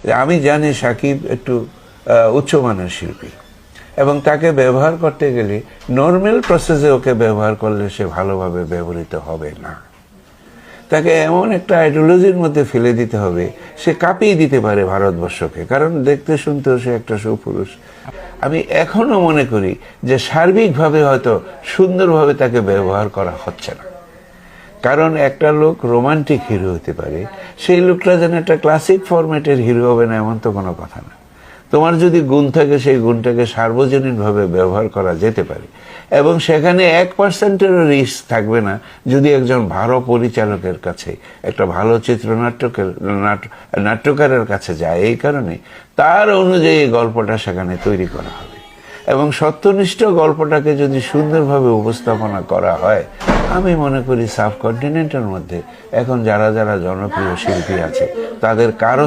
যে আমি জানি সাকিব একটু উচ্চমানের শিল্পী এবং তাকে ব্যবহার করতে গেলে নর্মাল প্রসেসে ওকে ব্যবহার করলে সে ভালোভাবে ব্যবহৃত হবে না। তাকে এমন একটা আইডিওলজির মধ্যে ফেলে দিতে হবে, সে কাঁপিয়ে দিতে পারে ভারতবর্ষকে, কারণ দেখতে শুনতেও সে একটা সুপুরুষ। আমি এখনো মনে করি যে সার্বিকভাবে হয়তো সুন্দরভাবে তাকে ব্যবহার করা হচ্ছে না। কারণ একটা লোক রোমান্টিক হিরো হতে পারে, সেই লোকটা যেন একটা ক্লাসিক ফরম্যাটের হিরো হবে না এমন তো কোনো কথা না। তোমার যদি গুণ থাকে সেই গুণটাকে সার্বজনীনভাবে ব্যবহার করা যেতে পারে এবং সেখানে 1%-এরও রিস্ক থাকবে না যদি একজন ভালো পরিচালকের কাছে, একটা ভালো নাট্যকারের কাছে যায়। এই কারণে তার অনুযায়ী গল্পটা সেখানে তৈরি করা হবে এবং সত্যনিষ্ঠ গল্পটাকে যদি সুন্দরভাবে উপস্থাপনা করা হয়, আমি মনে করি সাবকন্টিনেন্টের মধ্যে এখন যারা যারা জনপ্রিয় শিল্পী আছে তাদের কারো